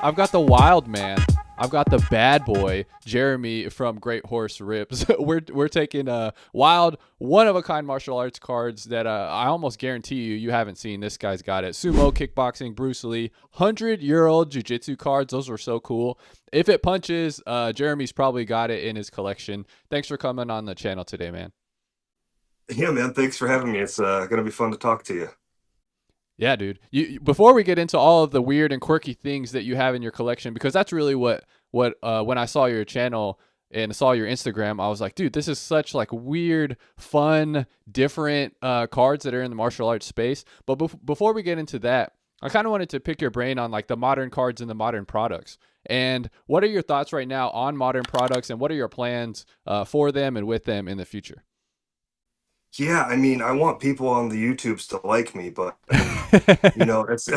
I've got the wild man. I've got the bad boy, Jeremy from Great Horse Rips. We're taking a wild, one of a kind martial arts cards that I almost guarantee you haven't seen. This guy's got it. Sumo, kickboxing, Bruce Lee, 100-year-old Jiu Jitsu cards. Those were so cool. If it punches, Jeremy's probably got it in his collection. Thanks for coming on the channel today, man. Yeah, man. Thanks for having me. It's gonna be fun to talk to you. Yeah, dude. Before we get into all of the weird and quirky things that you have in your collection, because that's really what when I saw your channel and saw your Instagram, I was like, dude, this is such like weird, fun, different cards that are in the martial arts space. But before we get into that, I kind of wanted to pick your brain on like the modern cards and the modern products. And what are your thoughts right now on modern products, and what are your plans for them and with them in the future? Yeah, I mean, I want people on the YouTubes to like me, but it's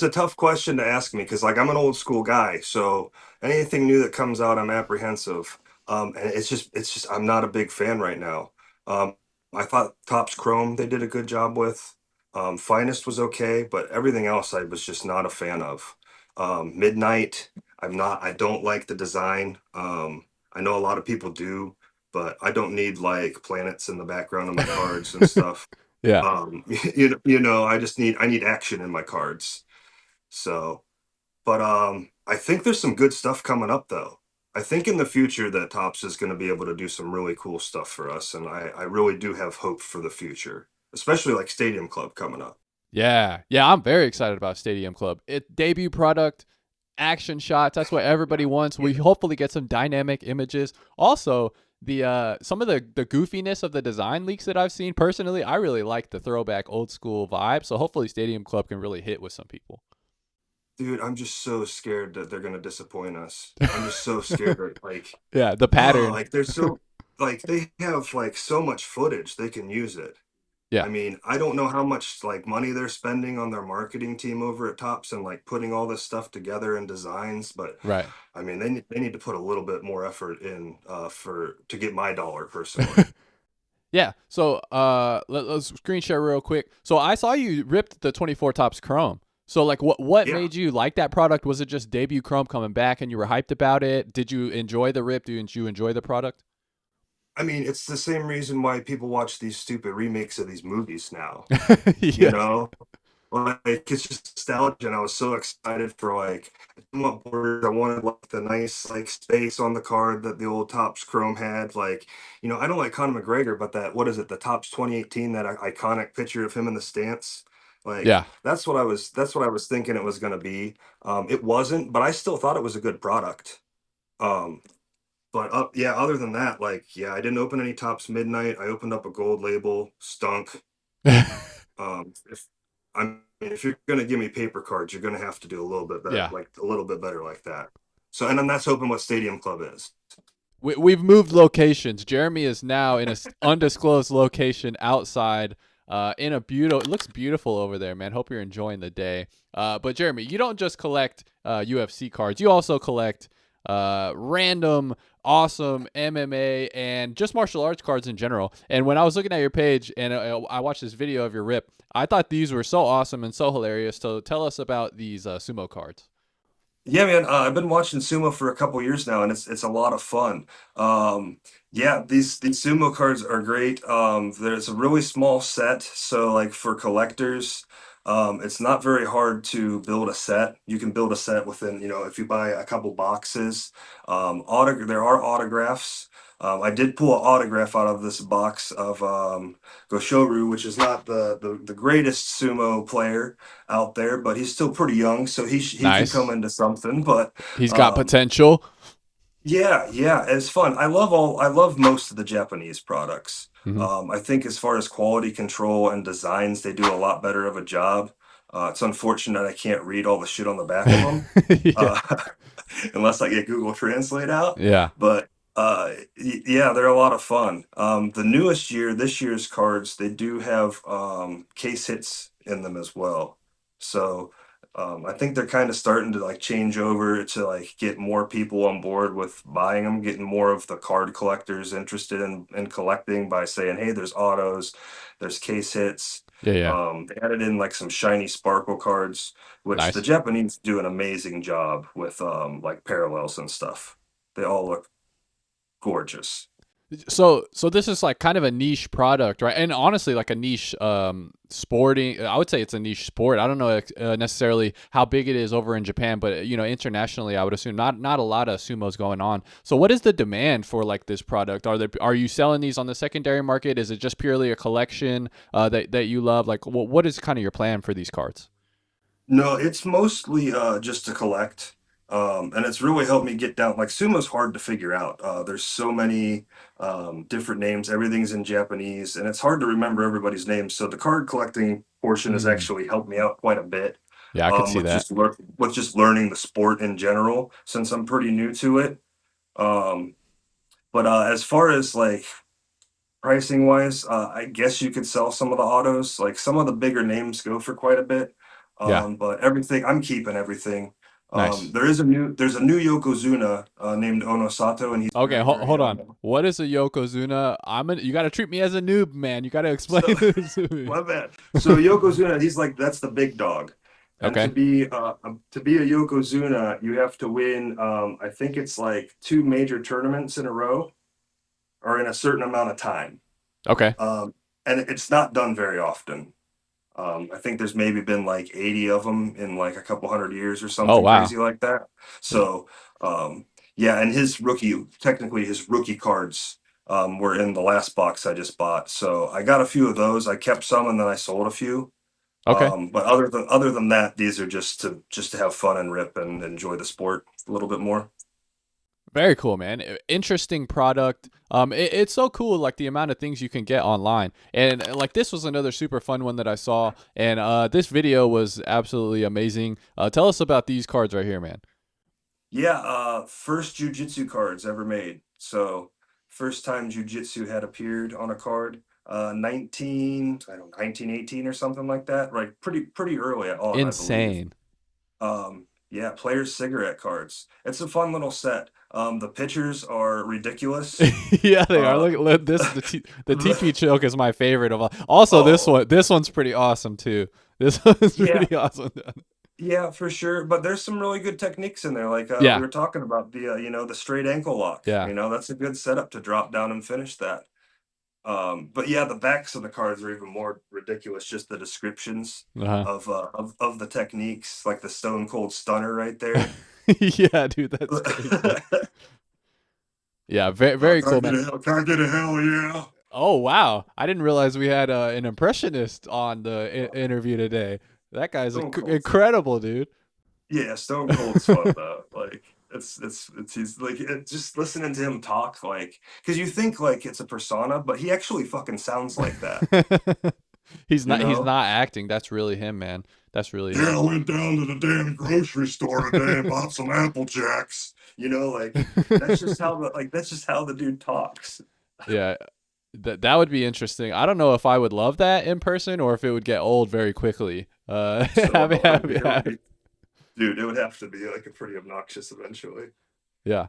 a tough question to ask me because like I'm an old school guy, so anything new that comes out, I'm apprehensive. And it's just I'm not a big fan right now. Um, I thought Topps Chrome they did a good job with. Finest was okay, but everything else I was just not a fan of. Midnight, I don't like the design. I know a lot of people do, but I don't need like planets in the background of my cards and stuff. Yeah. I need action in my cards. So, but I think there's some good stuff coming up though. I think in the future that Topps is going to be able to do some really cool stuff for us, and I really do have hope for the future, especially like Stadium Club coming up. Yeah. Yeah, I'm very excited about Stadium Club. It debut product, action shots. That's what everybody wants. We Yeah. hopefully get some dynamic images. Also, the some of the goofiness of the design leaks that I've seen personally, I really like the throwback old school vibe. So hopefully Stadium Club can really hit with some people. Dude, I'm just so scared that they're gonna disappoint us. I'm just so scared that Yeah, the oh, pattern. like they're so like they have like so much footage they can use it. Yeah. I mean, I don't know how much like money they're spending on their marketing team over at Tops and like putting all this stuff together in designs, but Right. I mean, they need to put a little bit more effort in for to get my dollar personally. Yeah. So let's screen share real quick. So I saw you ripped the 24 tops Chrome. So like what Yeah. made you like that product? Was it just debut Chrome coming back and you were hyped about it? Did you enjoy the rip? Did you enjoy the product? I mean, it's the same reason why people watch these stupid remakes of these movies now, you Yeah. know? Like it's just nostalgia, and I was so excited for like I wanted like the nice like space on the card that the old Topps Chrome had. Like, I don't like Conor McGregor, but that what is it, the Topps 2018, that iconic picture of him in the stance. Like Yeah. that's what I was thinking it was gonna be. It wasn't, but I still thought it was a good product. Um, but yeah, other than that, like yeah, I didn't open any Topps Midnight. I opened up a gold label, stunk. If I mean, if you're gonna give me paper cards, you're gonna have to do a little bit better, Yeah. like a little bit better like that. So, and then that's hoping what Stadium Club is. We've moved locations. Jeremy is now in a undisclosed location outside in a beautiful, it looks beautiful over there, man. Hope you're enjoying the day. But Jeremy, you don't just collect UFC cards. You also collect random, awesome MMA and just martial arts cards in general. And when I was looking at your page and I watched this video of your rip, I thought these were so awesome and so hilarious. So tell us about these sumo cards. Yeah, man. I've been watching sumo for a couple years now, and it's a lot of fun. Yeah, these sumo cards are great. There's a really small set, so like for collectors, it's not very hard to build a set. You can build a set within, if you buy a couple boxes. There are autographs. I did pull an autograph out of this box of Goshoru, which is not the greatest sumo player out there, but he's still pretty young, so he can come Nice. into something. But He's got um, potential. yeah, yeah, it's fun. I love most of the Japanese products. Hmm. I think as far as quality control and designs, they do a lot better of a job. It's unfortunate I can't read all the shit on the back of them, Yeah. uh, unless I get Google Translate out. Yeah. But yeah, they're a lot of fun. The newest year, this year's cards, they do have case hits in them as well. So I think they're kind of starting to like change over to like get more people on board with buying them, getting more of the card collectors interested in collecting by saying, hey, there's autos, there's case hits. Yeah, yeah. They added in like some shiny sparkle cards, which the Nice. Japanese do an amazing job with like parallels and stuff. They all look gorgeous. So this is like kind of a niche product, right? And honestly, like a niche sporting. I would say it's a niche sport. I don't know necessarily how big it is over in Japan, but internationally, I would assume not a lot of sumos going on. So what is the demand for like this product? Are you selling these on the secondary market? Is it just purely a collection that you love? Like what is kind of your plan for these cards? No, it's mostly just to collect. And it's really helped me get down. Like sumo's hard to figure out. There's so many different names. Everything's in Japanese, and it's hard to remember everybody's names. So the card collecting portion has Mm. actually helped me out quite a bit Yeah, I could see that. with just learning the sport in general, since I'm pretty new to it. Um, but as far as like pricing wise, I guess you could sell some of the autos. Like some of the bigger names go for quite a bit. Yeah, But everything, I'm keeping everything. nice. There's a new Yokozuna named Onosato, and he's Okay, very, very hold on. What is a yokozuna? You got to treat me as a noob, man. You got to explain so this to me. my bad. So Yokozuna, he's like that's the big dog. And Okay. to be a Yokozuna, you have to win I think it's like two major tournaments in a row or in a certain amount of time. Okay. Um, and it's not done very often. I think there's maybe been like 80 of them in like a couple hundred years or Oh something wow. crazy like that. So, yeah, and technically his rookie cards were in the last box I just bought. So I got a few of those. I kept some and then I sold a few. Okay. But other than that, these are just to have fun and rip and enjoy the sport a little bit more. Very cool, man. Interesting product. It's so cool, like the amount of things you can get online, and like this was another super fun one that I saw, and this video was absolutely amazing. Tell us about these cards right here, man. Yeah, first Jiu Jitsu cards ever made. So first time Jiu Jitsu had appeared on a card, 1918 or something like that, right? Pretty early on, I believe. Insane. Yeah, players cigarette cards. It's a fun little set. The pictures are ridiculous. Yeah, they are. Uh, Look, this the TP choke is my favorite of all. Also, oh, this one's pretty awesome too. This one's yeah, pretty awesome. yeah, for sure. But there's some really good techniques in there. Like we Yeah, were talking about the straight ankle lock. yeah. That's a good setup to drop down and finish that. But yeah, the backs of the cards are even more ridiculous. Just the descriptions Uh-huh. of the techniques, like the Stone Cold Stunner right there. Yeah, dude, that's crazy. Yeah, very Can I cool, get man. a hell? Can I get a hell yeah? Oh wow, I didn't realize we had an impressionist on the interview today. That guy's Stone Cold's incredible, dude. yeah, Stone Cold's fun though. Like it's he's like just listening to him talk like because you think like it's a persona, but he actually fucking sounds like that. You He's know? not acting. That's really him, man. That's really Yeah, him. I went down to the damn grocery store today and bought some Apple Jacks. Like that's just how the dude talks. Yeah, that would be interesting. I don't know if I would love that in person or if it would get old very quickly. So it would Having be dude, it would have to be like a pretty obnoxious eventually. yeah.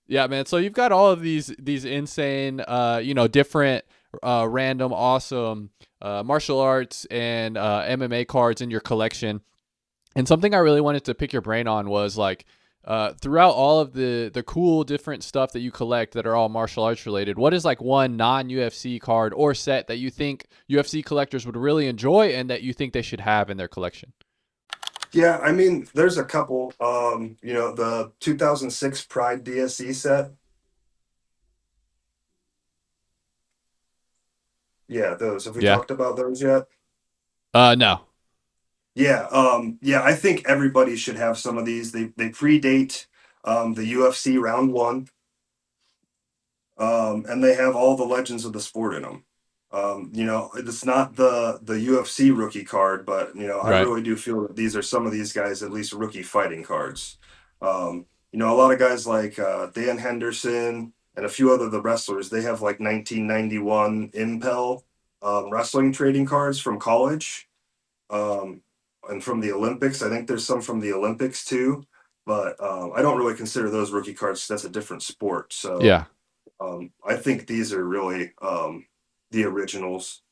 Yeah, man. So you've got all of these insane different random awesome martial arts and MMA cards in your collection. And something I really wanted to pick your brain on was like throughout all of the cool different stuff that you collect that are all martial arts related, what is like one non-UFC card or set that you think UFC collectors would really enjoy and that you think they should have in their collection? Yeah, I mean, there's a couple. The 2006 Pride DSE set. Yeah, those. Have we Yeah. talked about those yet? No. Yeah, I think everybody should have some of these. They predate the UFC round one. And they have all the legends of the sport in them. It's not the UFC rookie card, but I Right. really do feel that these are some of these guys at least rookie fighting cards. A lot of guys like Dan Henderson and a few other the wrestlers, they have like 1991 Impel wrestling trading cards from college um, and from the Olympics. I think there's some from the Olympics too, but I don't really consider those rookie cards. That's a different sport. So Yeah. I think these are really the originals.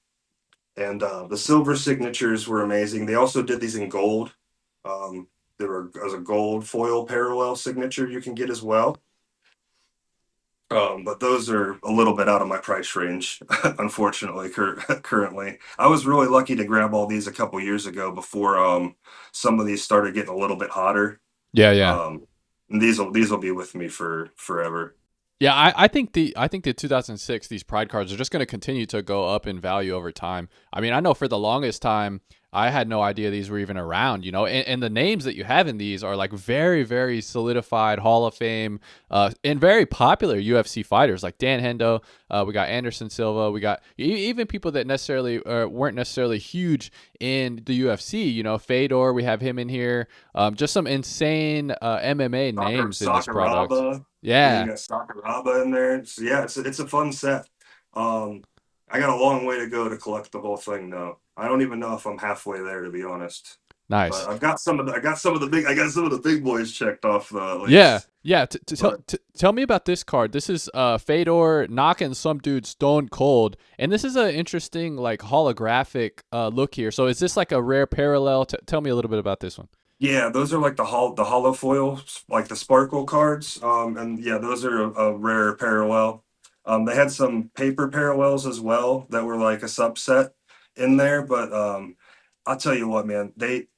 And the silver signatures were amazing. They also did these in gold. There were as a gold foil parallel signature you can get as well. But those are a little bit out of my price range, unfortunately. Currently, I was really lucky to grab all these a couple years ago before some of these started getting a little bit hotter. Yeah, yeah. Um, and these will be with me for forever. Yeah, I think the 2006 these Pride cards are just going to continue to go up in value over time. I mean, I know for the longest time I had no idea these were even around, you know, and the names that you have in these are like very, very solidified Hall of Fame and very popular UFC fighters like Dan Hendo. We got Anderson Silva. We got even people that necessarily weren't necessarily huge in the UFC. You know, Fedor. We have him in here. Just some insane MMA names in this product. Sakuraba. Yeah, you Yeah. got Sakuraba in there. So yeah, it's a fun set. Um, I got a long way to go to collect the whole thing though. I don't even know if I'm halfway there to be honest. But Nice. I got some of the big boys checked off the Yeah, list. yeah. But Tell me about this card. This is Fedor knocking some dude stone cold, and this is an interesting like holographic look here. So is this like a rare parallel? Tell me a little bit about this one. yeah, those are like the hollow foil, like the sparkle cards. And yeah, those are a rare parallel. They had some paper parallels as well that were like a subset in there, but I'll tell you what, man,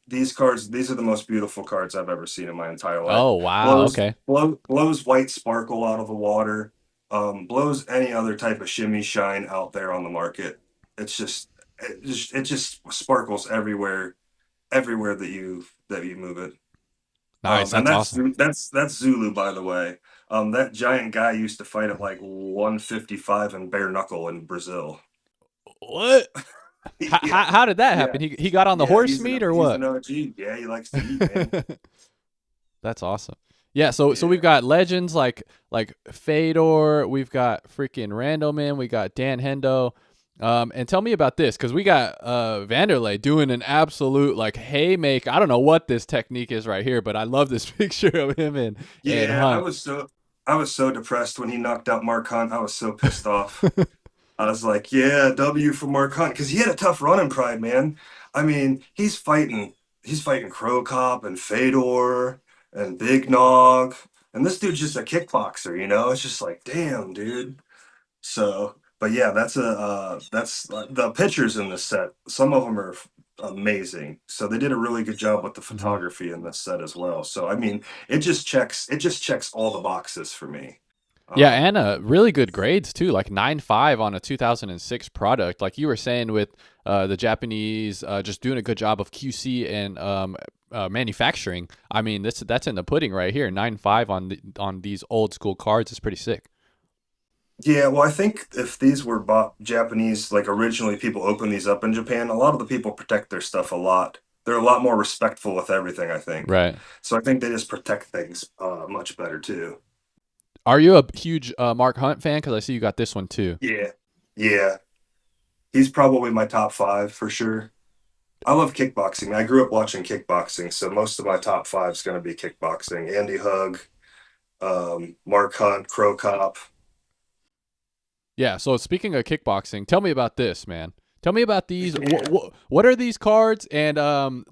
these cards, these are the most beautiful cards I've ever seen in my entire life. Oh wow. Okay. Blows white sparkle out of the water, blows any other type of shimmy shine out there on the market. It's just it just sparkles everywhere that you move it. Nice. And That's awesome. that's Zulu, by the way. That giant guy used to fight at like 155 in bare knuckle in Brazil. What? Yeah, How did that yeah, happen? He got on the yeah. horse meat or He's an what? OG. Yeah, he likes to eat, man. That's awesome. Yeah, so we've Yeah. got legends like Fedor, we've got freaking Randleman, we got Dan Hendo. And tell me about this because we got Vanderlei doing an absolute like haymaker. I don't know what this technique is right here, but I love this picture of him and Yeah, Hunt. I was so depressed when he knocked out Mark Hunt. I was so pissed off. I was like, yeah, W for Mark Hunt because he had a tough run in Pride, man. I mean, he's fighting Crow Cop and Fedor and Big Nog, and this dude's just a kickboxer, you know? It's just like, damn, dude. So, but yeah, that's the pictures in this set. Some of them are amazing. So they did a really good job with the Mhm. photography in this set as well. So I mean, it just checks all the boxes for me. Yeah, Um, and really good grades too, like 9.5 on a 2006 product. Like you were saying with the Japanese just doing a good job of QC and manufacturing. I mean, that's in the pudding right here. 9.5 on these old school cards is pretty sick. Yeah, well, I think if these were bought Japanese, like originally people open these up in Japan, a lot of the people protect their stuff a lot. They're a lot more respectful with everything, I think. Right. So I think they just protect things much better too. Are you a huge Mark Hunt fan? Because I see you got this one too. Yeah. Yeah. He's probably my top five for sure. I love kickboxing. I grew up watching kickboxing, so most of my top five is going to be kickboxing. Andy Hug, Mark Hunt, Crow Cop. Yeah. So speaking of kickboxing, tell me about this, man. Tell me about these. What are these cards? And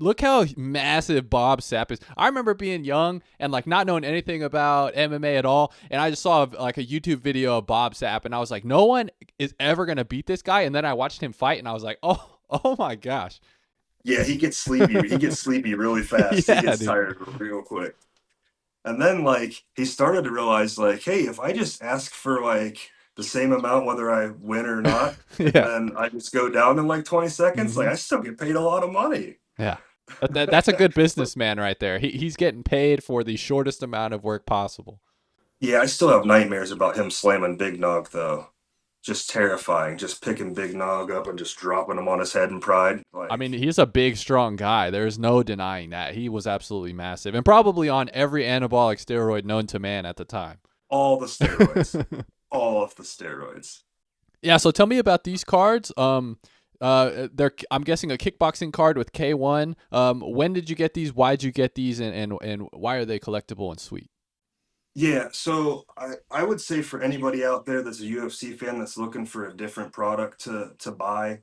look how massive Bob Sapp is. I remember being young and like not knowing anything about MMA at all, and I just saw like a YouTube video of Bob Sapp, and I was like, no one is ever gonna beat this guy. And then I watched him fight, and I was like, oh my gosh. Yeah, he gets sleepy. He gets sleepy really fast. He Yeah, gets dude. tired real quick. And then like he started to realize like, hey, if I just ask for like the same amount whether I win or not, and Yeah. then I just go down in like 20 seconds, like Hmm. I still get paid a lot of money. Yeah. That's a good businessman right there. He's getting paid for the shortest amount of work possible. Yeah, I still have nightmares about him slamming Big Nog though. Just terrifying. Just picking Big Nog up and just dropping him on his head in pride. I mean, Like he's a big, strong guy. There's no denying that. He was absolutely massive and probably on every anabolic steroid known to man at the time. all the steroids. All of the steroids. Yeah, so tell me about these cards. They're I'm guessing a kickboxing card with K1. When did you get these? Why did you get these? And why are they collectible and sweet? Yeah, so I would say for anybody out there that's a UFC fan that's looking for a different product to buy,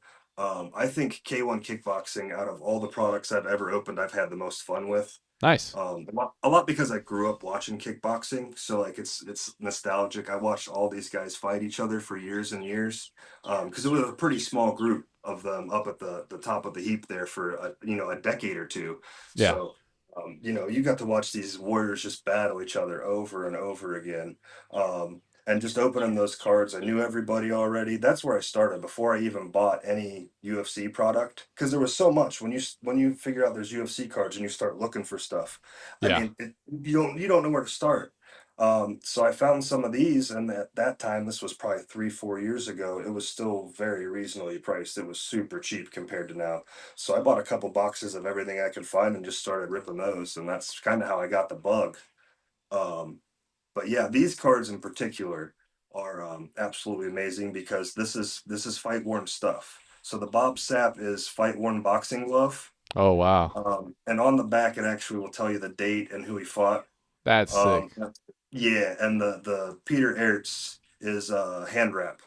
I think K1 Kickboxing, out of all the products I've ever opened, I've had the most fun with. Nice. A lot because I grew up watching kickboxing, so like it's nostalgic. I watched all these guys fight each other for years and years, because it was a pretty small group of them up at the top of the heap there for a decade or two. Yeah. So you got to watch these warriors just battle each other over and over again. And just opening those cards, I knew everybody already. That's where I started before I even bought any UFC product, because there was so much when you figure out there's UFC cards and you start looking for stuff. I Yeah. mean, you don't know where to start. So I found some of these, and at that time, this was probably 3 4 years ago. It was still very reasonably priced. It was super cheap compared to now. So I bought a couple boxes of everything I could find and just started ripping those, and that's kind of how I got the bug. Um, but yeah, these cards in particular are absolutely amazing because this is fight worn stuff. So the Bob Sapp is fight worn boxing glove, Oh wow. and on the back it actually will tell you the date and who he fought. That's sick. Um, yeah, and the Peter Ertz is hand wrap.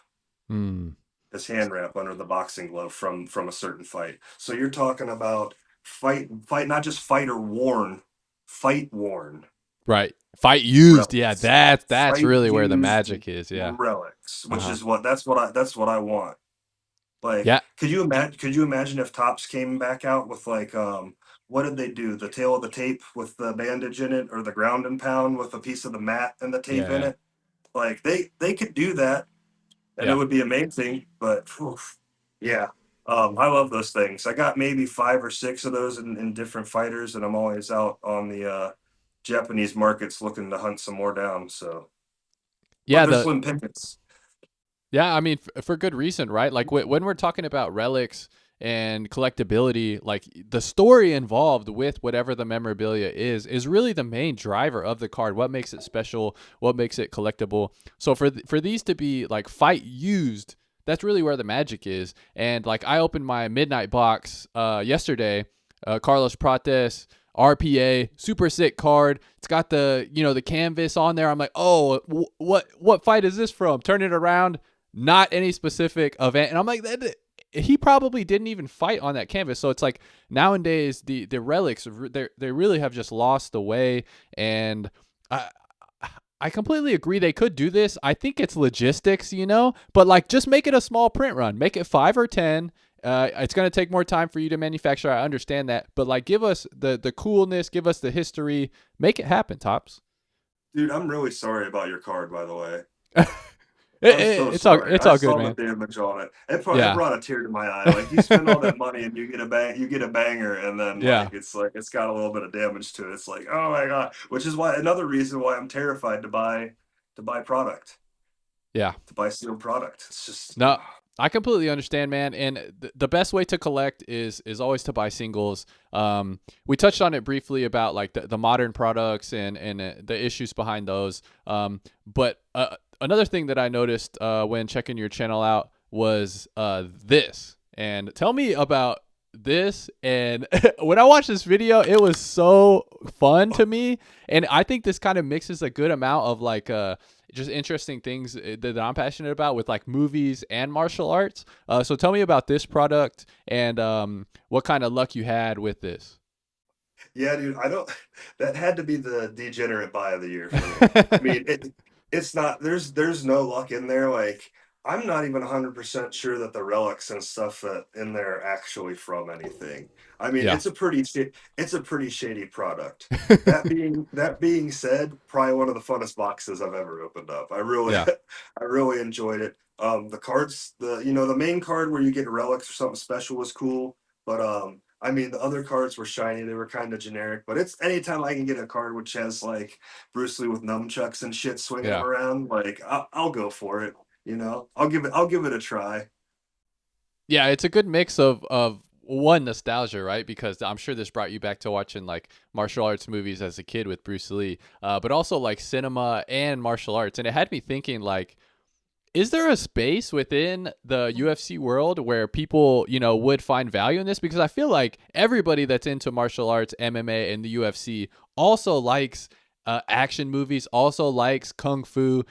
Hmm. His hand wrap under the boxing glove from a certain fight. So you're talking about fight not just fighter worn, fight worn Right. Fight used. Yeah, relics. that's Fight really where the used magic is. Yeah. relics, which Uh-huh. is that's what I want. Like, Yeah. could you imagine if Tops came back out with like what did they do? The tail of the tape with the bandage in it, or the ground and pound with a piece of the mat and the tape in Yeah. it? Like they could do that and it Yeah. would be amazing, but oof, yeah. I love those things. I got maybe 5 or 6 of those in different fighters, and I'm always out on the Japanese markets looking to hunt some more down. So, but Yeah, they're the slim pickings. Yeah, I mean, for good reason, right? Like when we're talking about relics and collectability, like the story involved with whatever the memorabilia is really the main driver of the card. What makes it special? What makes it collectible? So for these to be like fight used, that's really where the magic is. And like I opened my midnight box yesterday, Carlos Prates. RPA, super sick card. It's got the canvas on there. I'm like, oh, what fight is this from? Turn it around, not any specific event. And I'm like, he probably didn't even fight on that canvas. So it's like nowadays the relics they really have just lost the way. And I completely agree they could do this. I think it's logistics, but like just make it a small print run, make it 5 or 10. It's going to take more time for you to manufacture. I understand that, but like give us the coolness, give us the history, make it happen, Tops. Dude, I'm really sorry about your card, by the way. it, I'm so it's all sorry. it's I all good, saw the man. damage on it. It Yeah, brought a tear to my eye. Like, you spend all that money and you get a banger, and then yeah, like it's got a little bit of damage to it. It's like, oh my God. Which is why another reason why I'm terrified to buy product, yeah. to buy sealed product. It's just No, I completely understand, man. And the best way to collect is always to buy singles. We touched on it briefly about like the modern products and the issues behind those. But another thing that I noticed when checking your channel out was this. And tell me about this. And when I watched this video, it was so fun to me. And I think this kind of mixes a good amount of like just interesting things that I'm passionate about with like movies and martial arts. So tell me about this product and what kind of luck you had with this. yeah, dude. I don't. That had to be the degenerate buy of the year for me. I mean, it's not. There's no luck in there. Like, I'm not even 100% sure that the relics and stuff that in there are actually from anything. I mean, Yeah. it's a pretty shady product. That being said, probably one of the funnest boxes I've ever opened up. I really Yeah. I really enjoyed it. The cards, the main card where you get relics or something special was cool, but I mean, the other cards were shiny. They were kind of generic, but it's anytime I can get a card which has like Bruce Lee with nunchucks and shit swinging him Yeah. around, like I'll go for it. I'll give it a try. Yeah, it's a good mix of one nostalgia, right? Because I'm sure this brought you back to watching like martial arts movies as a kid with Bruce Lee, but also like cinema and martial arts. And it had me thinking like, is there a space within the UFC world where people, would find value in this? Because I feel like everybody that's into martial arts, MMA, and the UFC also likes action movies, also likes kung fu.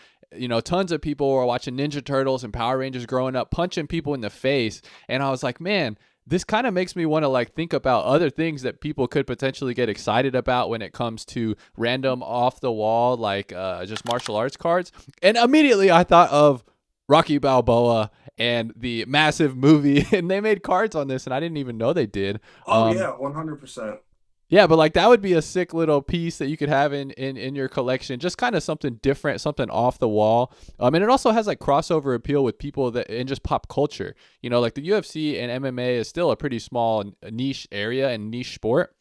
tons of people were watching Ninja Turtles and Power Rangers growing up, punching people in the face. And I was like, man, this kind of makes me want to like think about other things that people could potentially get excited about when it comes to random off the wall, like just martial arts cards. And immediately I thought of Rocky Balboa and the massive movie, and they made cards on this, and I didn't even know they did. Oh yeah, 100%. Yeah, but like that would be a sick little piece that you could have in your collection. Just kind of something different, something off the wall. And it also has like crossover appeal with people that in just pop culture. Like the UFC and MMA is still a pretty small niche area and niche sport.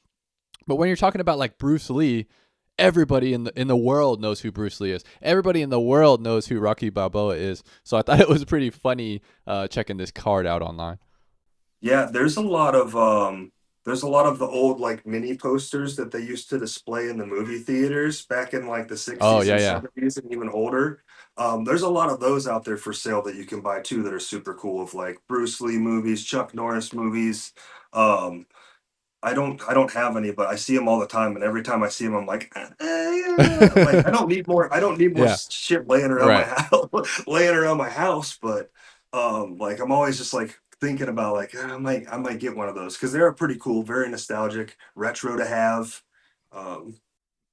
But when you're talking about like Bruce Lee, everybody in the world knows who Bruce Lee is. Everybody in the world knows who Rocky Balboa is. So I thought it was pretty funny checking this card out online. Yeah, there's a lot of the old like mini posters that they used to display in the movie theaters back in like the Oh 60s yeah, and yeah. 70s and even older. There's a lot of those out there for sale that you can buy too that are super cool of like Bruce Lee movies, Chuck Norris movies. Um, I don't have any, but I see them all the time, and every time I see them, I'm like, yeah. Like I don't need more Yeah, shit laying around my right. house, laying around my house. But like I'm always just like thinking about like I might get one of those because they're pretty cool, very nostalgic, retro to have. Um,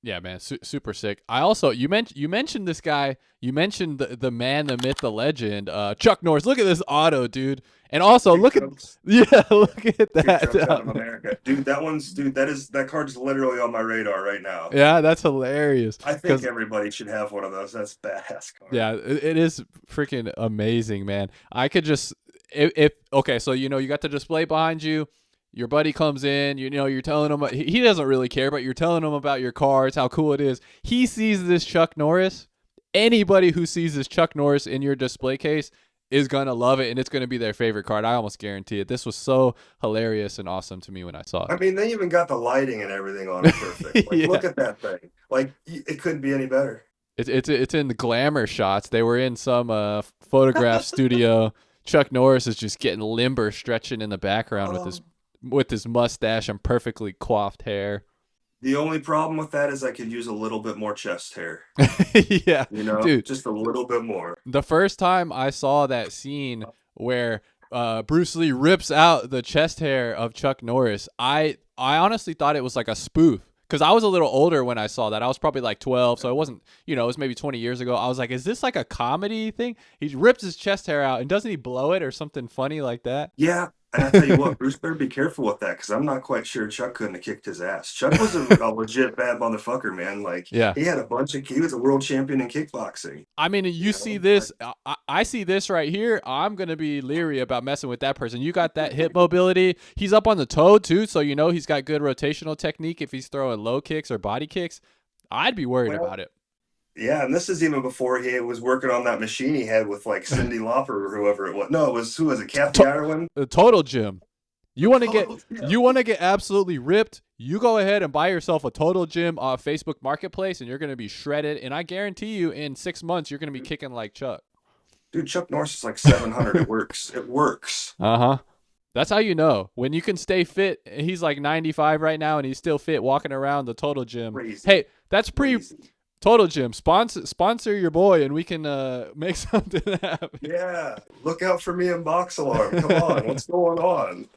Yeah, man, super sick. I also you mentioned this guy. You mentioned the man, the myth, the legend, Chuck Norris. Look at this auto, dude. And also big look at trucks, yeah, look at big trucks out of that. America, dude. That card's literally on my radar right now. Yeah, that's hilarious. I think Cause everybody should have one of those. That's a badass card. yeah, it is freaking amazing, man. I could just if okay, so you got the display behind you. Your buddy comes in, you're telling him he doesn't really care, but you're telling him about your cards, how cool it is. He sees this Chuck Norris. Anybody who sees this Chuck Norris in your display case is gonna love it, and it's gonna be their favorite card. I almost guarantee it. This was so hilarious and awesome to me when I saw I it. mean, they even got the lighting and everything on it perfect. Like, Yeah, look at that thing. Like, it couldn't be any better. it's in the glamour shots. They were in some photograph studio. Chuck Norris is just getting limber, stretching in the background with his Um, mustache and perfectly coiffed hair. the only problem with that is I could use a little bit more chest hair, Yeah, dude. just a little bit more. The first time I saw that scene where Bruce Lee rips out the chest hair of Chuck Norris, I honestly thought it was like a spoof. Because I was a little older when I saw that. I was probably like 12, so it wasn't, it was maybe 20 years ago. I was like, is this like a comedy thing? He rips his chest hair out, and doesn't he blow it or something funny like that? Yeah, and I tell you what, Bruce better be careful with that because I'm not quite sure Chuck couldn't have kicked his ass. Chuck was a legit bad motherfucker, man. Like, Yeah. he was a world champion in kickboxing. I mean, you see this. I see this right here. I'm gonna be leery about messing with that person. You got that hip mobility. He's up on the toe too, so he's got good rotational technique. If he's throwing low kicks or body kicks, I'd be worried Well, about it. yeah, and this is even before he was working on that machine he had with like Cindy Lauper or whoever it was. No, it was who was it? Kathy To- Ireland. the total gym. You want to get Oh, yeah. you want to get absolutely ripped. You go ahead and buy yourself a total gym off Facebook Marketplace, and you're gonna be shredded. And I guarantee you, in 6 months, you're gonna be kicking like Chuck. Dude, Chuck Norris is like 700. It works. It works. Uh huh. That's how you know when you can stay fit. He's like 95 right now, and he's still fit, walking around the Total Gym. Crazy. Hey, that's pretty. Crazy. Total Gym, sponsor your boy, and we can make something happen. Yeah. Look out for me in Box Alarm. Come on. What's going on?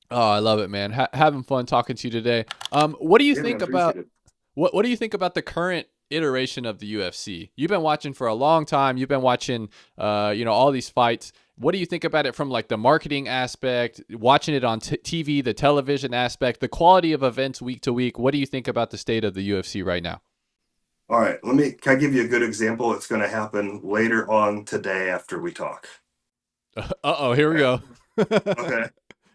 Oh, I love it, man. Having fun talking to you today. What do you Yeah, man, think appreciate about it. what do you think about the current iteration of the UFC? You've been watching for a long time. You've been watching, all these fights. What do you think about it from like the marketing aspect, watching it on TV, the television aspect, the quality of events week to week? What do you think about the state of the UFC right now? All right. Can I give you a good example? It's going to happen later on today after we talk. Uh-oh, here we Okay. go. Okay.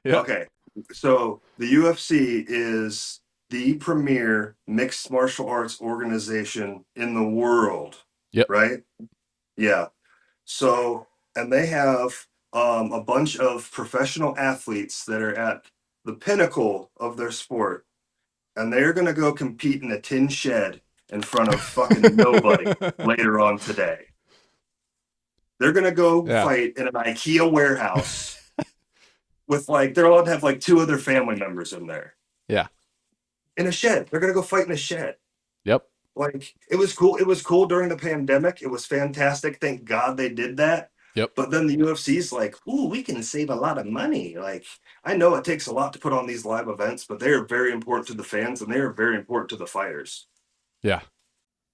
Yep. Okay. So the UFC is the premier mixed martial arts organization in the world, Yep. right? Yeah. So, and they have a bunch of professional athletes that are at the pinnacle of their sport, and they're going to go compete in a tin shed in front of fucking nobody later on today. They're going to go Yeah. fight in an IKEA warehouse with like, they're allowed to have like two other family members in there Yeah. in a shed. They're going to go fight in a shed. Yep. Like, it was cool. It was cool during the pandemic. It was fantastic. Thank God they did that. Yep. But then the UFC's like, ooh, we can save a lot of money. Like, I know it takes a lot to put on these live events, but they are very important to the fans and they are very important to the fighters. Yeah.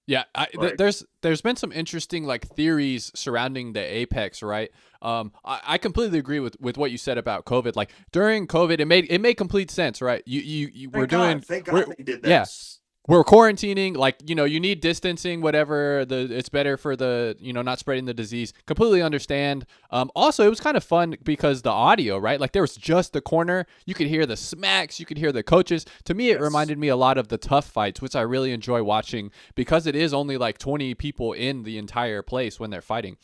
Yeah, Like, there's been some interesting like theories surrounding the Apex, right? I completely agree with what you said about COVID. Like during COVID, it made complete sense, right? You thank God. Thank we're God they did yeah, that. we're quarantining, like, you need distancing, whatever, it's better for the, not spreading the disease. Completely understand. Also, it was kind of fun because the audio, right? Like there was just the corner, you could hear the smacks, you could hear the coaches. To me, it Yes. reminded me a lot of the tough fights, which I really enjoy watching because it is only like 20 people in the entire place when they're fighting.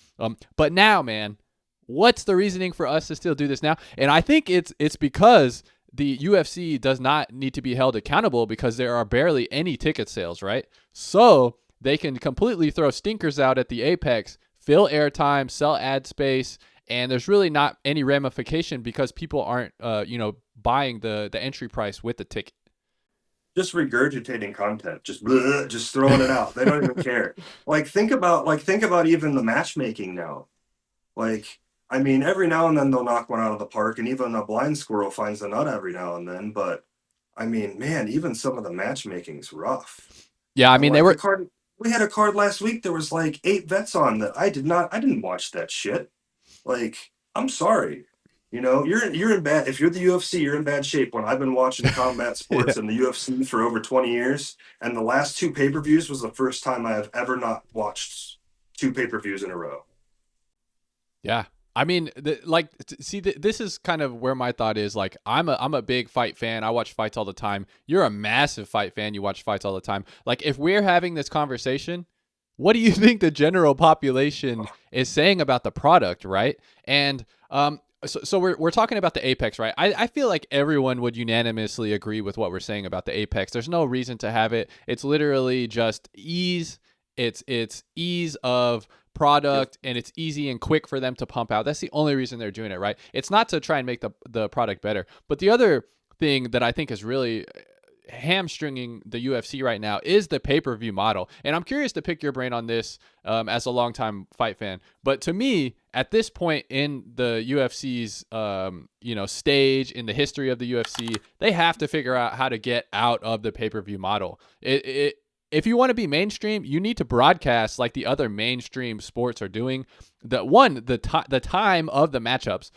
But now, man, what's the reasoning for us to still do this now? And I think it's because the UFC does not need to be held accountable because there are barely any ticket sales, right? So they can completely throw stinkers out at the Apex, fill airtime, sell ad space, and there's really not any ramification because people aren't, buying the entry price with the ticket. Just regurgitating content, just bleh, just throwing it out. They don't even care. Think about even the matchmaking now. Like, I mean, every now and then they'll knock one out of the park, and even a blind squirrel finds a nut every now and then. But I mean, man, even some of the matchmaking's rough. Yeah, I And mean they like the were. card, we had a card last week. There was like 8 vets on that I didn't watch that shit. Like, I'm sorry. You're in bad. If you're the UFC, you're in bad shape. When I've been watching combat Yeah. sports and the UFC for over 20 years, and the last two pay-per-views was the first time I have ever not watched two pay-per-views in a row. Yeah. I mean, this is kind of where my thought is. Like, I'm a big fight fan. I watch fights all the time. You're a massive fight fan. You watch fights all the time. Like, if we're having this conversation, what do you think the general population is saying about the product, right? And so we're talking about the Apex, right? I feel like everyone would unanimously agree with what we're saying about the Apex. There's no reason to have it. It's literally just ease. It's ease of Yep. product, and it's easy and quick for them to pump out. That's the only reason they're doing it, right? It's not to try and make the product better. But the other thing that I think is really hamstringing the UFC right now is the pay-per-view model. And I'm curious to pick your brain on this, as a longtime fight fan. But to me, at this point in the UFC's stage in the history of the UFC, they have to figure out how to get out of the pay-per-view model. If you want to be mainstream, you need to broadcast like the other mainstream sports are doing. The time of the matchups.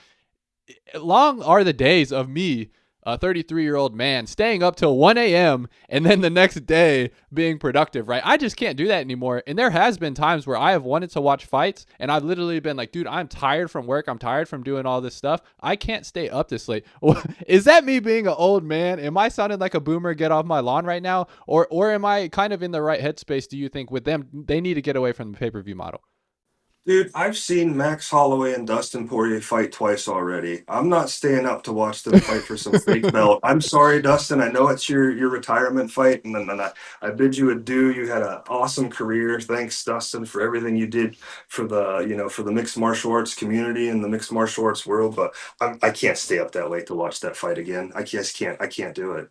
Long are the days of me, a 33-year-old man, staying up till 1 a.m. and then the next day being productive, right? I just can't do that anymore. And there has been times where I have wanted to watch fights and I've literally been like, dude, I'm tired from work. I'm tired from doing all this stuff. I can't stay up this late. Is that me being an old man? Am I sounding like a boomer, get off my lawn right now? Or am I kind of in the right headspace, do you think, with them? They need to get away from the pay-per-view model. Dude, I've seen Max Holloway and Dustin Poirier fight twice already. I'm not staying up to watch them fight for some fake belt. I'm sorry, Dustin. I know it's your retirement fight, and then I bid you adieu. You had an awesome career. Thanks, Dustin, for everything you did for the mixed martial arts community and the mixed martial arts world. But I can't stay up that late to watch that fight again. I just can't. I can't do it.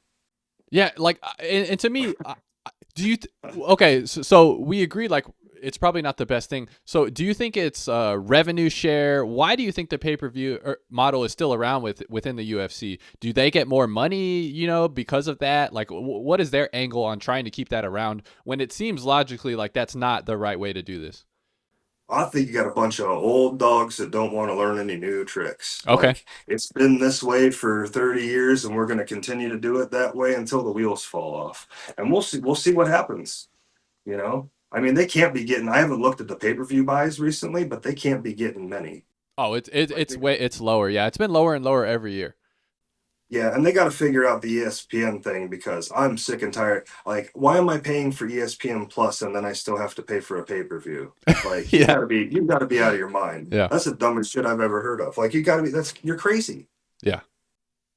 Yeah, like, and to me, do you okay, so we agree, like, it's probably not the best thing. So do you think it's revenue share? Why do you think the pay-per-view model is still around within the UFC? Do they get more money, because of that? Like, what is their angle on trying to keep that around when it seems logically like that's not the right way to do this? I think you got a bunch of old dogs that don't want to learn any new tricks. Okay. Like, it's been this way for 30 years and we're going to continue to do it that way until the wheels fall off. And we'll see what happens, you know? I mean, they can't be getting I haven't looked at the pay-per-view buys recently, but they can't be getting many. Oh, it's Like it's they, way it's lower. Yeah, it's been lower and lower every year. yeah, and they got to figure out the ESPN thing because I'm sick and tired. Like, why am I paying for ESPN Plus and then I still have to pay for a pay-per-view? Like, Yeah. you've got to be out of your mind. Yeah. That's the dumbest shit I've ever heard of. Like, you got to be that's you're crazy. Yeah.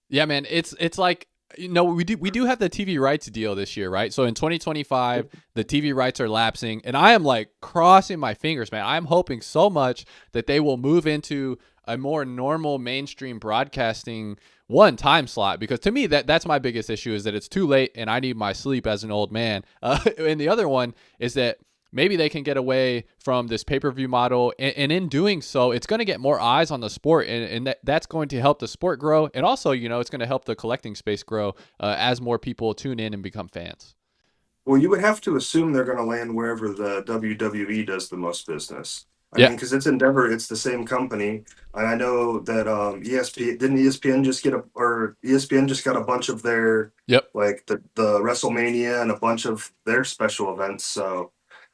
Yeah, man, it's like, we do have the TV rights deal this year, right? So in 2025, the TV rights are lapsing, and I am like crossing my fingers, man. I'm hoping so much that they will move into a more normal mainstream broadcasting one time slot, because to me that's my biggest issue, is that it's too late and I need my sleep as an old man. And the other one is that maybe they can get away from this pay-per-view model, and in doing so, it's going to get more eyes on the sport, and that's going to help the sport grow, and also, it's going to help the collecting space grow as more people tune in and become fans. Well, you would have to assume they're going to land wherever the WWE does the most business. I Yeah. mean, because it's Endeavor, it's the same company, and I know that ESPN didn't ESPN just get a or ESPN just got a bunch of their Yep. like the WrestleMania and a bunch of their special events. So,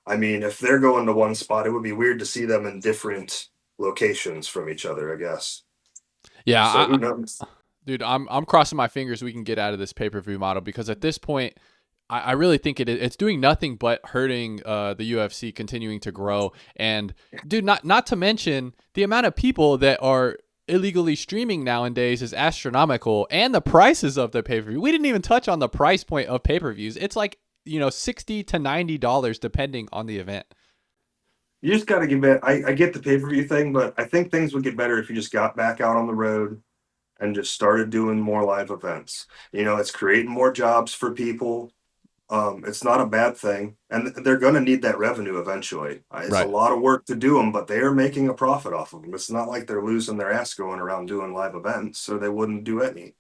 I mean, if they're going to one spot, it would be weird to see them in different locations from each other, I guess. Yeah, So who knows? dude, I'm crossing my fingers we can get out of this pay-per-view model, because at this point, I really think it's doing nothing but hurting the UFC continuing to grow. And dude, not to mention the amount of people that are illegally streaming nowadays is astronomical, and the prices of the pay-per-view. We didn't even touch on the price point of pay-per-views. It's like, $60 to $90 depending on the event. You just got to get back. I get the pay per view thing, but I think things would get better if you just got back out on the road and just started doing more live events. It's creating more jobs for people. It's not a bad thing, and they're going to need that revenue eventually. It's a Right. lot of work to do them, but they are making a profit off of them. It's not like they're losing their ass going around doing live events, so they wouldn't do any.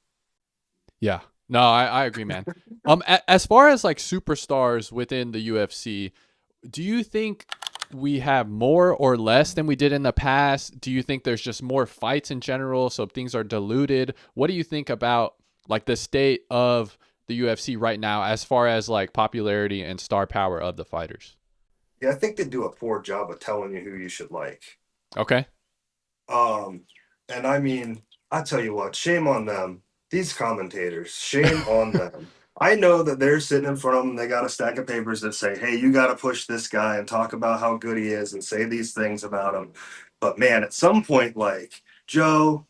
Yeah. No, I agree, man. As far as like superstars within the UFC, do you think we have more or less than we did in the past? Do you think there's just more fights in general, so things are diluted? What do you think about like the state of the UFC right now as far as like popularity and star power of the fighters? Yeah, I think they do a poor job of telling you who you should like. Okay. Um, and I mean, I tell you what, shame on them. These commentators, shame on them. I know that they're sitting in front of them. They got a stack of papers that say, "Hey, you got to push this guy and talk about how good he is and say these things about him." But man, at some point, like Joe,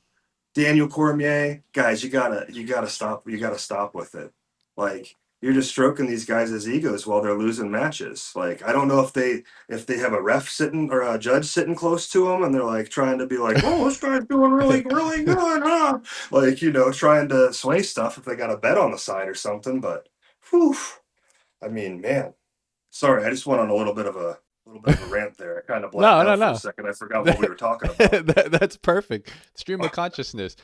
Daniel Cormier, guys, you gotta stop with it. Like you're just stroking these guys' egos while they're losing matches. Like I don't know if they have a ref sitting or a judge sitting close to them and they're like trying to be like, "Oh, this guy's doing really really good," huh? Like trying to sway stuff if they got a bet on the side or something. But, whew, I mean, man, sorry, I just went on a little bit of a rant there. I kind of blacked No, no, out for a no. second. I forgot what we were talking about. That's perfect. Stream of consciousness.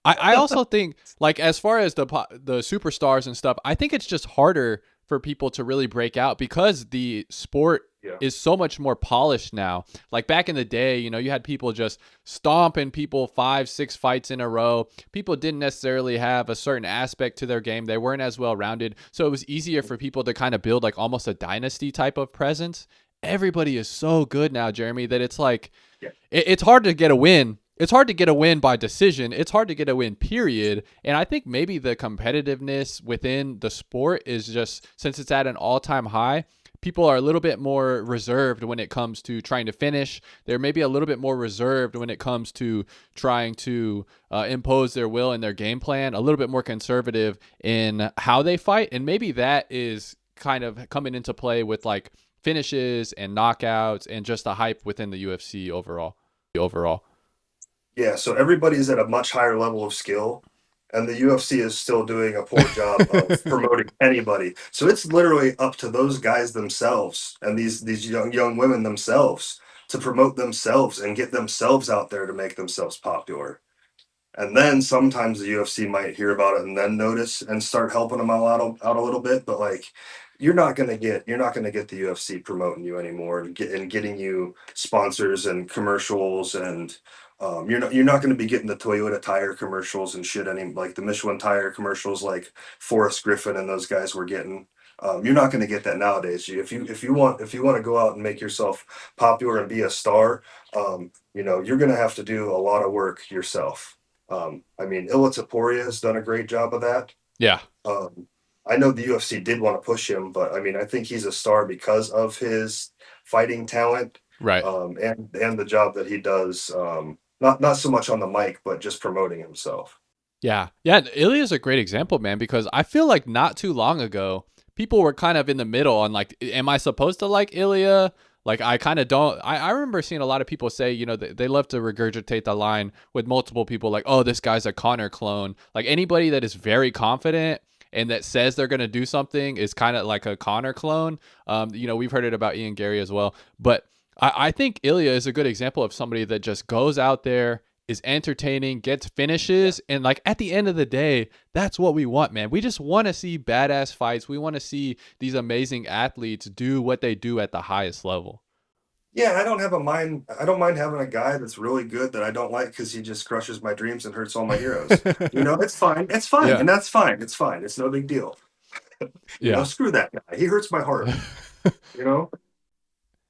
I also think, like, as far as the superstars and stuff, I think it's just harder for people to really break out because the sport Yeah. is so much more polished now. Like back in the day, you had people just stomping people 5, 6 fights in a row. People didn't necessarily have a certain aspect to their game. They weren't as well rounded. So it was easier for people to kind of build like almost a dynasty type of presence. Everybody is so good now, Jeremy, that it's like Yeah. it's hard to get a win. It's hard to get a win by decision. It's hard to get a win, period. And I think maybe the competitiveness within the sport is just, since it's at an all-time high, people are a little bit more reserved when it comes to trying to finish. They're maybe a little bit more reserved when it comes to trying to impose their will and their game plan, a little bit more conservative in how they fight. And maybe that is kind of coming into play with like finishes and knockouts and just the hype within the UFC overall. Yeah, so everybody's at a much higher level of skill, and the UFC is still doing a poor job of promoting anybody. So it's literally up to those guys themselves and these young women themselves to promote themselves and get themselves out there to make themselves popular. And then sometimes the UFC might hear about it and then notice and start helping them out a little bit. But like, you're not gonna get the UFC promoting you anymore and getting you sponsors and commercials and you're not going to be getting the Toyota tire commercials and shit any like the Michelin tire commercials like Forrest Griffin and those guys were getting. You're not going to get that nowadays. If you want to go out and make yourself popular and be a star, you're going to have to do a lot of work yourself. I mean, Ilia Topuria has done a great job of that. Yeah, Um, I know the UFC did want to push him, but I mean, I think he's a star because of his fighting talent, right. and the job that he does. Not so much on the mic, but just promoting himself. Yeah. Yeah. Ilya is a great example, man, because I feel like not too long ago, people were kind of in the middle on like, am I supposed to like Ilya? Like I kind of don't. I remember seeing a lot of people say, they love to regurgitate the line with multiple people, like, oh, this guy's a Connor clone. Like anybody that is very confident and that says they're going to do something is kind of like a Connor clone. We've heard it about Ian Gary as well. But I think Ilya is a good example of somebody that just goes out there, is entertaining, gets finishes, and like at the end of the day, that's what we want, man. We just want to see badass fights. We want to see these amazing athletes do what they do at the highest level. Yeah, I don't have a mind. I don't mind having a guy that's really good that I don't like because he just crushes my dreams and hurts all my heroes. It's fine. It's fine, Yeah. and that's fine. It's fine. It's no big deal. Yeah. Screw that guy. He hurts my heart. You know.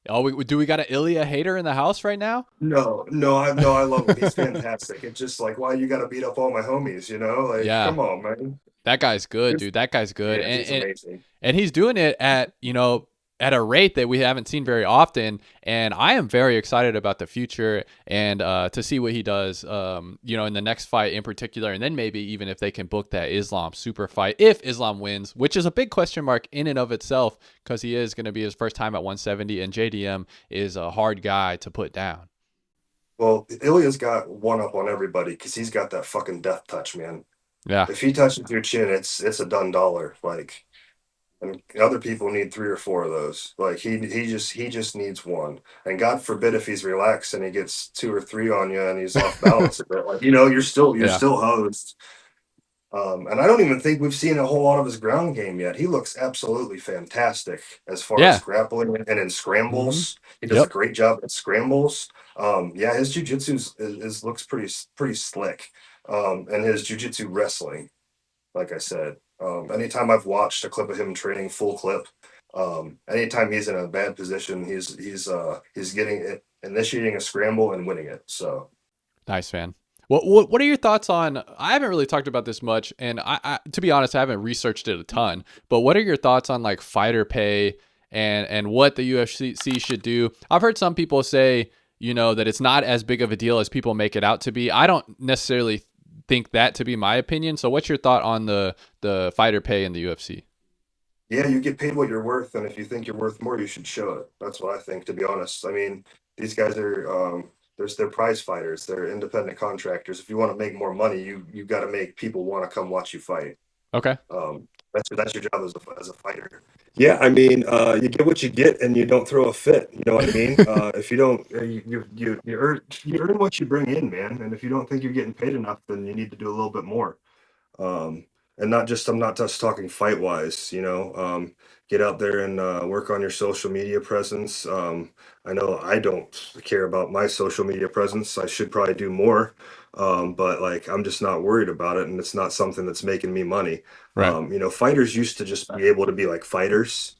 Oh, we got an Ilya hater in the house right now? No, no, I love him. He's fantastic. It's just like, why you got to beat up all my homies? Like, Yeah. come on, man. That guy's good, dude. That guy's good. Yeah, he's amazing. And he's doing it at a rate that we haven't seen very often. And I am very excited about the future and to see what he does, in the next fight in particular. And then maybe even if they can book that Islam super fight, if Islam wins, which is a big question mark in and of itself, because he is going to be his first time at 170 and JDM is a hard guy to put down. Well, Ilya's got one up on everybody because he's got that fucking death touch, man. Yeah. If he touches your chin, it's a done dollar. Like, and other people need 3 or 4 of those. Like he just needs one. And God forbid if he's relaxed and he gets 2 or 3 on you and he's off balance a bit. Like, you're still hosed. And I don't even think we've seen a whole lot of his ground game yet. He looks absolutely fantastic as far as grappling and in scrambles. He does a great job at scrambles. His jiu-jitsu looks pretty slick. And his jiu-jitsu wrestling, like I said, anytime I've watched a clip of him training full clip, anytime he's in a bad position, he's getting it, initiating a scramble and winning it. So nice, man. What are your thoughts on? I haven't really talked about this much, and I to be honest, I haven't researched it a ton. But what are your thoughts on like fighter pay and what the UFC should do? I've heard some people say, that it's not as big of a deal as people make it out to be. I don't necessarily think that to be my opinion. So, what's your thought on the fighter pay in the UFC? Yeah, you get paid what you're worth, and if you think you're worth more, you should show it. That's what I think, to be honest. I mean, these guys are they're prize fighters. They're independent contractors. If you want to make more money, you got to make people want to come watch you fight. Okay. That's your job as a fighter. Yeah, I mean, you get what you get, and you don't throw a fit. You know what I mean? If you don't, you earn what you bring in, man. And if you don't think you're getting paid enough, then you need to do a little bit more. And I'm not just talking fight wise, get out there and work on your social media presence. I know I don't care about my social media presence. I should probably do more. But like, I'm just not worried about it. And it's not something that's making me money. Right. Fighters used to just be able to be like fighters.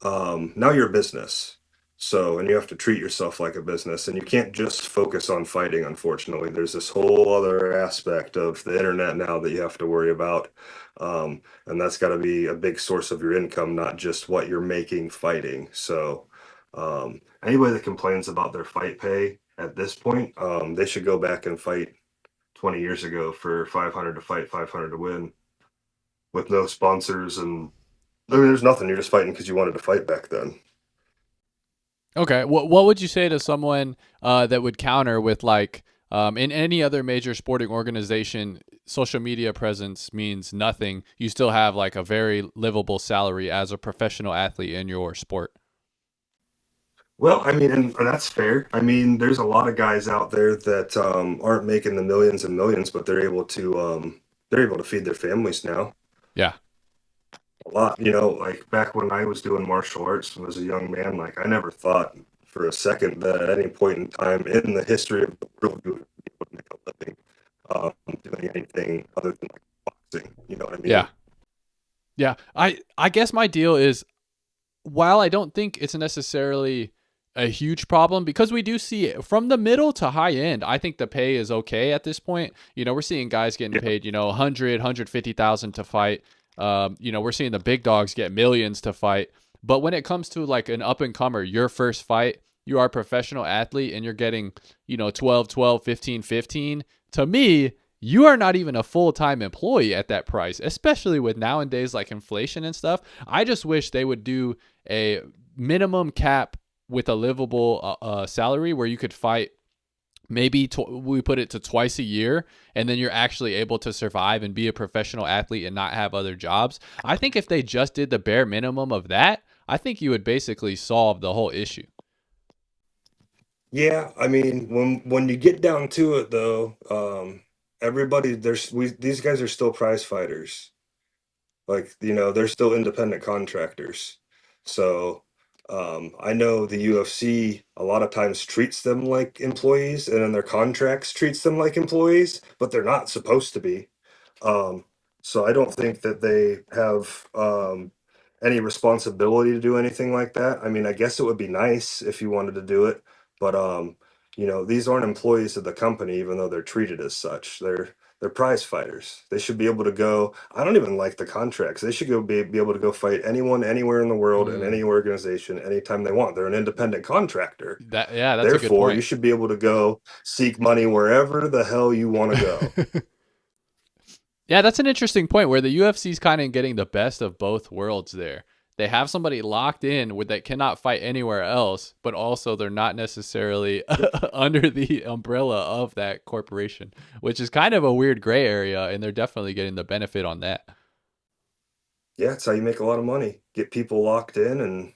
Now you're a business. So, and you have to treat yourself like a business, and you can't just focus on fighting, unfortunately. There's this whole other aspect of the internet now that you have to worry about. And that's got to be a big source of your income, not just what you're making fighting. So, anybody that complains about their fight pay at this point, they should go back and fight 20 years ago for 500 to fight, 500 to win with no sponsors. And I mean, there's nothing. You're just fighting because you wanted to fight back then. Okay. What would you say to someone that would counter with like in any other major sporting organization, social media presence means nothing. You still have like a very livable salary as a professional athlete in your sport. Well, I mean, and that's fair. I mean, there's a lot of guys out there that aren't making the millions and millions, but they're able to feed their families now. Yeah. A lot, like back when I was doing martial arts and was a young man, like I never thought for a second that at any point in time in the history of the world you would be able to make a living doing anything other than like boxing. You know what I mean? Yeah. Yeah. I guess my deal is, while I don't think it's necessarily a huge problem, because we do see it from the middle to high end, I think the pay is okay at this point. We're seeing guys getting paid, 150,000 to fight. We're seeing the big dogs get millions to fight. But when it comes to like an up and comer, your first fight, you are a professional athlete and you're getting, 12, 15. To me, you are not even a full-time employee at that price, especially with nowadays like inflation and stuff. I just wish they would do a minimum cap with a livable salary where you could fight maybe we put it to twice a year, and then you're actually able to survive and be a professional athlete and not have other jobs. I think if they just did the bare minimum of that, I think you would basically solve the whole issue. Yeah, I mean, when you get down to it, though, everybody these guys are still prize fighters. Like, they're still independent contractors. So, I know the UFC a lot of times treats them like employees, and in their contracts treats them like employees, but they're not supposed to be. Um, so I don't think that they have any responsibility to do anything like that. I mean, I guess it would be nice if you wanted to do it, but these aren't employees of the company, even though they're treated as such. They're prize fighters. They should be able to go. I don't even like the contracts. They should be able to go fight anyone, anywhere in the world, in any Mm, organization, anytime they want. They're an independent contractor. yeah, that's a good Therefore, you point. should be able to go seek money wherever the hell you want to go. Yeah, that's an interesting point where the UFC is kind of getting the best of both worlds there. They have somebody locked in with that cannot fight anywhere else, but also they're not necessarily Yep. under the umbrella of that corporation, which is kind of a weird gray area, and they're definitely getting the benefit on that. Yeah, it's how you make a lot of money. Get people locked in, and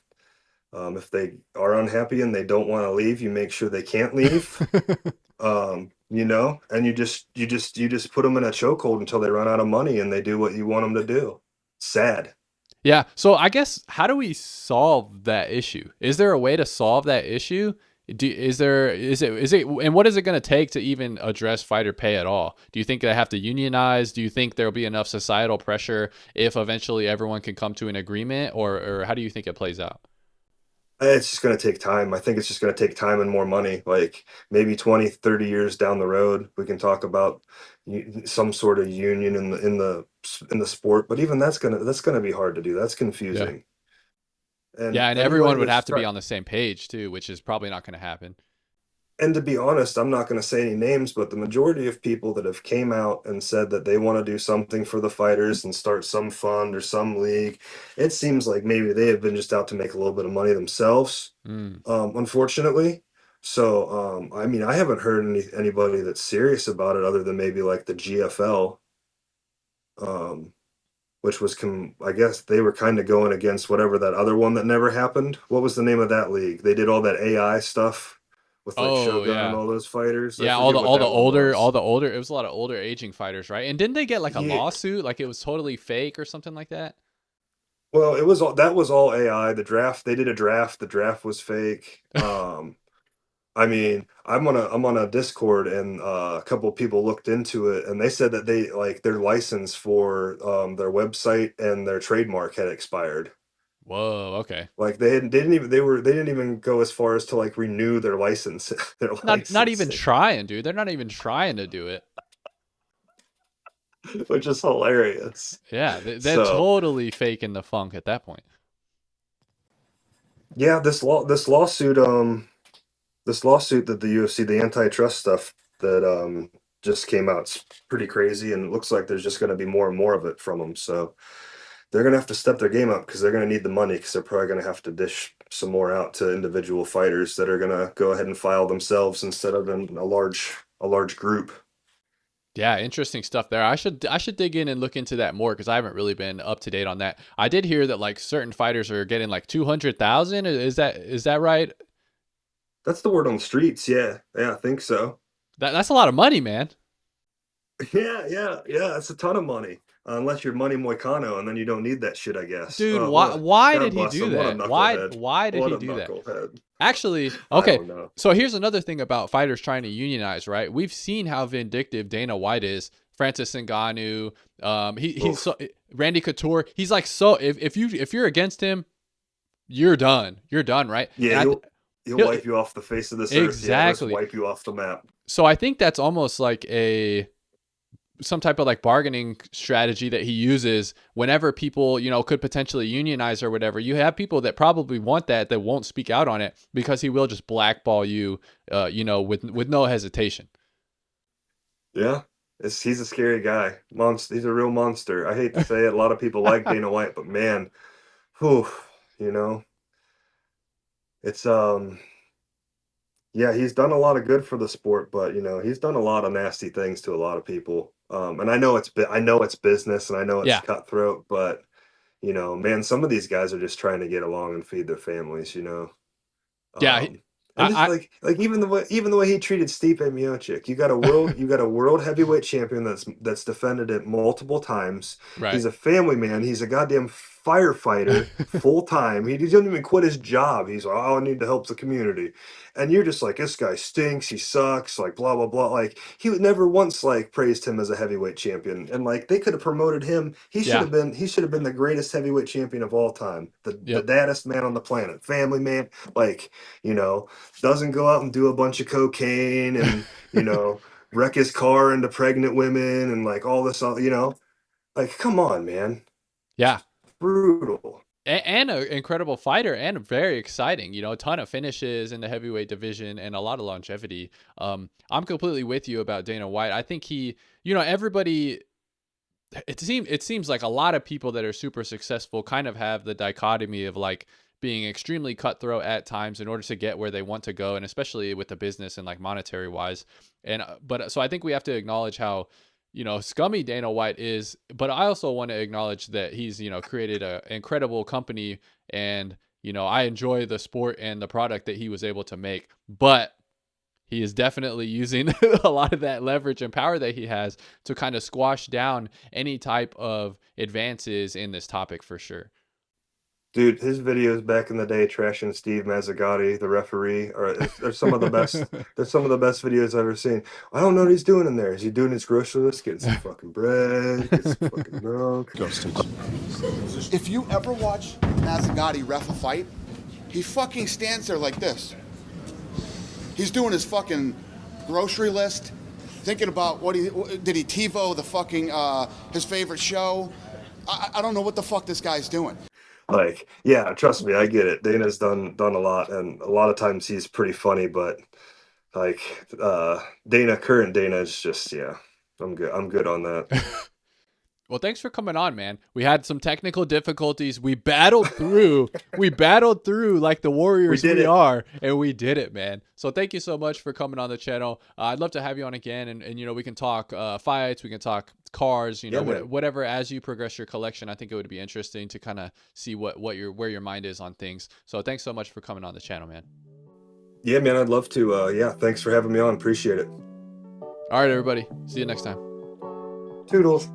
if they are unhappy and they don't want to leave, you make sure they can't leave. And you just put them in a chokehold until they run out of money and they do what you want them to do. Sad. Yeah. So I guess how do we solve that issue? Is there a way to solve that issue? Is it and what is it going to take to even address fighter pay at all? Do you think they have to unionize? Do you think there'll be enough societal pressure if eventually everyone can come to an agreement, or how do you think it plays out? It's just going to take time. I think it's just going to take time and more money. Like maybe 20, 30 years down the road, we can talk about some sort of union in the sport. But even that's gonna be hard to do. That's Yeah. confusing. And Yeah, and anybody everyone would that's have to be trying on the same page too, which is probably not going to happen. and to be honest, I'm not going to say any names, but the majority of people that have came out and said that they want to do something for the fighters and start some fund or some league, it seems like maybe they have been just out to make a little bit of money themselves, Mm. unfortunately. So, I mean, I haven't heard anybody that's serious about it other than maybe like the GFL, um, which was, I guess they were kind of going against whatever that other one that never happened. What was the name of that league? They did all that AI stuff with like Oh Shogun and yeah. all those fighters. I Yeah, forget what that one all was. the older it was a lot of older aging fighters, right? And didn't they get like a Yeah, lawsuit like it was totally fake or something like that? well, that was all AI. The draft, they did a draft. The draft was fake. I mean, I'm on a Discord, and a couple of people looked into it, and they said that they like their license for their website and their trademark had expired. Whoa, okay. Like they didn't even go as far as to like renew their license their Not even licensing, trying, dude. They're not even trying to do it. which is hilarious. Yeah, they're So totally faking the funk at that point. yeah, this lawsuit that the UFC, the antitrust stuff that just came out, it's pretty crazy, and it looks like there's just going to be more and more of it from them. So they're going to have to step their game up because they're going to need the money because they're probably going to have to dish some more out to individual fighters that are going to go ahead and file themselves instead of in a large group. Yeah, interesting stuff there. I should dig in and look into that more because I haven't really been up to date on that. I did hear that like certain fighters are getting like 200,000. Is that right? That's the word on the streets. Yeah, yeah, I think so. That's a lot of money, man. Yeah, yeah, yeah. That's a ton of money. Unless you're Money Moicano, and then you don't need that shit, I guess. Dude, What why a why did God he bless do him. What a that? Why knucklehead. why did What he a do that? knucklehead. Actually, I okay. don't know. So here's another thing about fighters trying to unionize, right? We've seen how vindictive Dana White is. Francis Ngannou, he's Oof. so, Randy Couture. He's like so. If you're against him, you're done. You're done, right? Yeah, And he'll he'll wipe you off the face of this earth. Yeah, just exactly. wipe you off the map. So I think that's almost like a some type of like bargaining strategy that he uses whenever people could potentially unionize or whatever. You have people that probably want that won't speak out on it because he will just blackball you with no hesitation. Yeah. He's a scary guy. Monster. He's a real monster. I hate to say it. A lot of people like Dana White, but man, whew, you know, it's yeah, he's done a lot of good for the sport, but you know, he's done a lot of nasty things to a lot of people. And I know it's business and I know it's Yeah. cutthroat, but you know, man, some of these guys are just trying to get along and feed their families, you know. Yeah. Um, and just I like even the way he treated Stipe Miocic, you got a world heavyweight champion that's defended it multiple times. right. He's a family man. He's a goddamn firefighter full time. He doesn't even quit his job. He's like, oh, I need to help the community. And you're just like, this guy stinks. He sucks. Like blah blah blah. Like he would never once like praised him as a heavyweight champion. And like they could have promoted him. Yeah. He should have been the greatest heavyweight champion of all time. The Yep. daddest man on the planet. Family man. Like you know, doesn't go out and do a bunch of cocaine and, you know, wreck his car into pregnant women and like all this, you know, like, come on, man. Yeah. Brutal. And an incredible fighter and very exciting, you know, a ton of finishes in the heavyweight division and a lot of longevity. I'm completely with you about Dana White. I think he, you know, everybody, it seems like a lot of people that are super successful kind of have the dichotomy of like being extremely cutthroat at times in order to get where they want to go, and especially with the business and like monetary wise. And but so I think we have to acknowledge how, you know, scummy Dana White is, but I also want to acknowledge that he's, you know, created an incredible company, and you know, I enjoy the sport and the product that he was able to make, but he is definitely using a lot of that leverage and power that he has to kind of squash down any type of advances in this topic for sure. Dude, his videos back in the day trashing Steve Mazzagatti, the referee, are some of the best. They're some of the best videos I've ever seen. I don't know what he's doing in there. Is he doing his grocery list, getting some fucking bread, get some fucking milk? Ghosted. If you ever watch Mazzagatti ref a fight, he fucking stands there like this. He's doing his fucking grocery list, thinking about did he TiVo the fucking his favorite show. I don't know what the fuck this guy's doing. Like, yeah, trust me, I get it. Dana's done a lot, and a lot of times he's pretty funny, but like current Dana is just yeah, I'm good on that. Well, thanks for coming on, man. We had some technical difficulties. We battled through. We battled through like the warriors We did we it. are, and we did it, man. So thank you so much for coming on the channel. I'd love to have you on again, and you know, we can talk fights, we can talk cars, you know, Yeah, man. whatever as you progress your collection. I think it would be interesting to kind of see where your mind is on things. So thanks so much for coming on the channel, man. Yeah, man, I'd love to. Yeah, thanks for having me on. Appreciate it. All right, everybody. See you next time. Toodles.